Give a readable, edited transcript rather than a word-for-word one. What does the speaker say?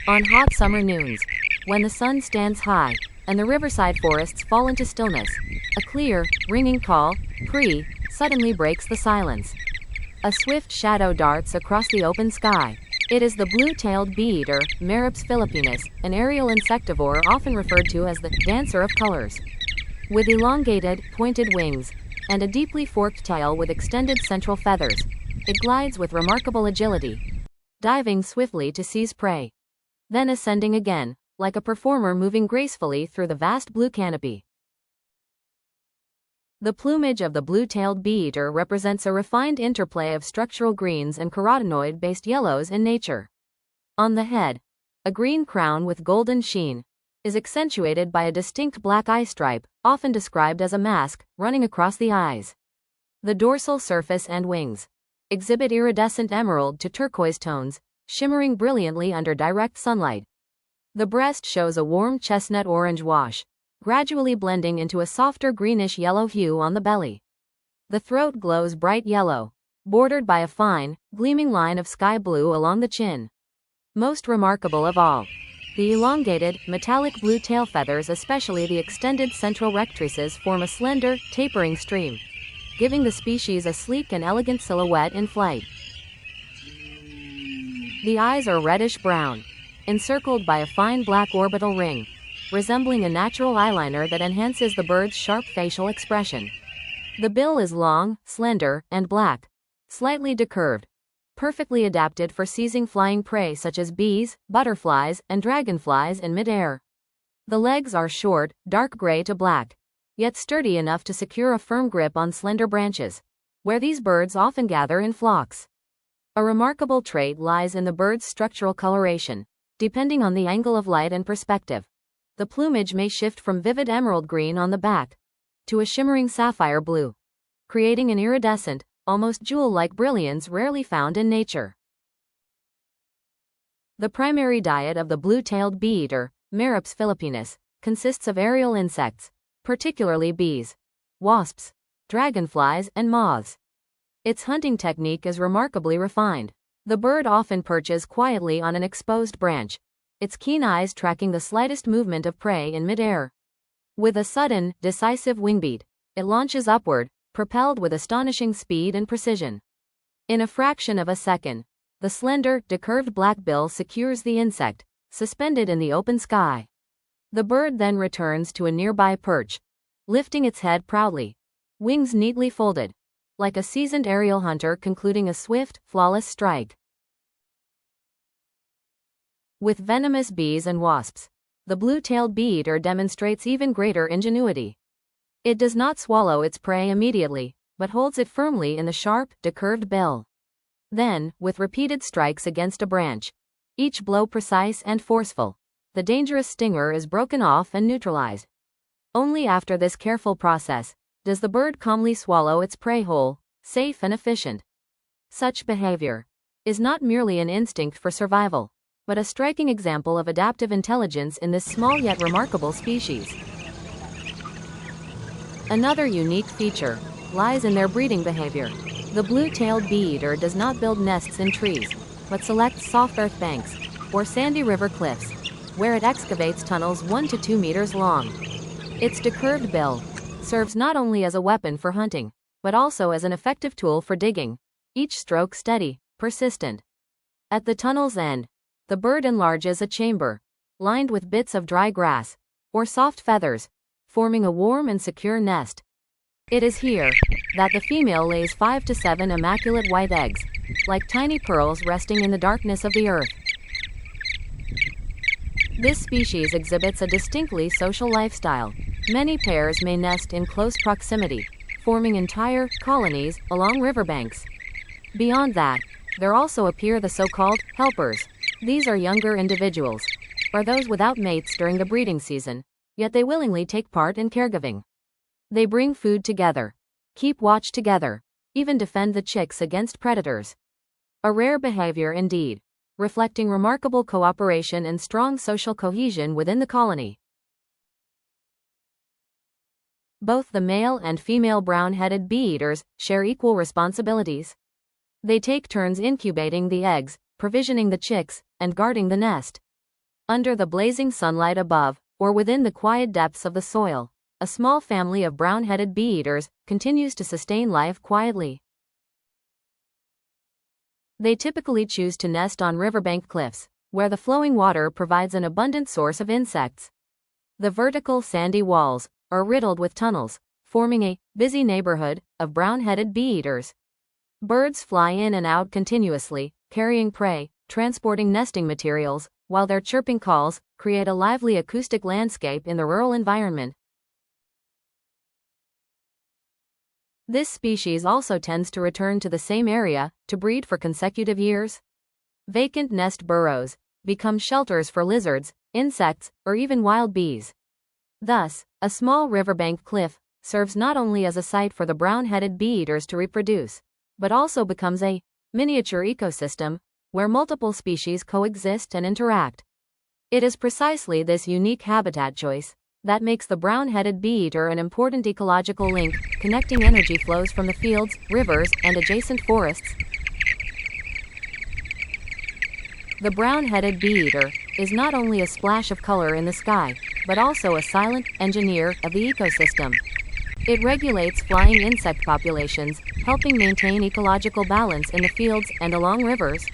On hot summer noons, when the sun stands high, and the riverside forests fall into stillness, a clear, ringing call, "Pre," suddenly breaks the silence. A swift shadow darts across the open sky. It is the blue-tailed bee-eater, Merops philippinus, an aerial insectivore often referred to as the dancer of colors. With elongated, pointed wings, and a deeply forked tail with extended central feathers, it glides with remarkable agility, diving swiftly to seize prey, then ascending again, like a performer moving gracefully through the vast blue canopy. The plumage of the blue-tailed bee-eater represents a refined interplay of structural greens and carotenoid-based yellows in nature. On the head, a green crown with golden sheen is accentuated by a distinct black eye stripe, often described as a mask, running across the eyes. The dorsal surface and wings exhibit iridescent emerald to turquoise tones, shimmering brilliantly under direct sunlight. The breast shows a warm chestnut orange wash, gradually blending into a softer greenish-yellow hue on the belly. The throat glows bright yellow, bordered by a fine, gleaming line of sky blue along the chin. Most remarkable of all, the elongated, metallic blue tail feathers, especially the extended central rectrices, form a slender, tapering stream, giving the species a sleek and elegant silhouette in flight. The eyes are reddish-brown, encircled by a fine black orbital ring, resembling a natural eyeliner that enhances the bird's sharp facial expression. The bill is long, slender, and black, slightly decurved, perfectly adapted for seizing flying prey such as bees, butterflies, and dragonflies in mid-air. The legs are short, dark gray to black, yet sturdy enough to secure a firm grip on slender branches, where these birds often gather in flocks. A remarkable trait lies in the bird's structural coloration. Depending on the angle of light and perspective, the plumage may shift from vivid emerald green on the back to a shimmering sapphire blue, creating an iridescent, almost jewel-like brilliance rarely found in nature. The primary diet of the blue-tailed bee-eater, Merops philippinus, consists of aerial insects, particularly bees, wasps, dragonflies, and moths. Its hunting technique is remarkably refined. The bird often perches quietly on an exposed branch, its keen eyes tracking the slightest movement of prey in mid-air. With a sudden, decisive wingbeat, it launches upward, propelled with astonishing speed and precision. In a fraction of a second, the slender, decurved black bill secures the insect, suspended in the open sky. The bird then returns to a nearby perch, lifting its head proudly, wings neatly folded, like a seasoned aerial hunter concluding a swift, flawless strike. With venomous bees and wasps, the blue-tailed bee-eater demonstrates even greater ingenuity. It does not swallow its prey immediately, but holds it firmly in the sharp, decurved bill. Then, with repeated strikes against a branch, each blow precise and forceful, the dangerous stinger is broken off and neutralized. Only after this careful process does the bird calmly swallow its prey whole, safe and efficient. Such behavior is not merely an instinct for survival, but a striking example of adaptive intelligence in this small yet remarkable species. Another unique feature lies in their breeding behavior. The blue-tailed bee-eater does not build nests in trees, but selects soft earth banks, or sandy river cliffs, where it excavates tunnels 1 to 2 meters long. Its decurved bill serves not only as a weapon for hunting, but also as an effective tool for digging, each stroke steady, persistent. At the tunnel's end, the bird enlarges a chamber, lined with bits of dry grass, or soft feathers, forming a warm and secure nest. It is here that the female lays 5 to 7 immaculate white eggs, like tiny pearls resting in the darkness of the earth. This species exhibits a distinctly social lifestyle. Many pairs may nest in close proximity, forming entire colonies along riverbanks. Beyond that, there also appear the so-called helpers. These are younger individuals, or those without mates during the breeding season, yet they willingly take part in caregiving. They bring food together, keep watch together, even defend the chicks against predators. A rare behavior indeed, reflecting remarkable cooperation and strong social cohesion within the colony. Both the male and female brown-headed bee-eaters share equal responsibilities. They take turns incubating the eggs, provisioning the chicks, and guarding the nest. Under the blazing sunlight above, or within the quiet depths of the soil, a small family of brown-headed bee-eaters continues to sustain life quietly. They typically choose to nest on riverbank cliffs, where the flowing water provides an abundant source of insects. The vertical sandy walls are riddled with tunnels, forming a busy neighborhood of brown-headed bee-eaters. Birds fly in and out continuously, carrying prey, transporting nesting materials, while their chirping calls create a lively acoustic landscape in the rural environment. This species also tends to return to the same area to breed for consecutive years. Vacant nest burrows become shelters for lizards, insects, or even wild bees. Thus, a small riverbank cliff serves not only as a site for the brown-headed bee-eaters to reproduce, but also becomes a miniature ecosystem where multiple species coexist and interact. It is precisely this unique habitat choice that makes the brown-headed bee-eater an important ecological link, connecting energy flows from the fields, rivers, and adjacent forests. The brown-headed bee-eater is not only a splash of color in the sky, but also a silent engineer of the ecosystem. It regulates flying insect populations, helping maintain ecological balance in the fields and along rivers.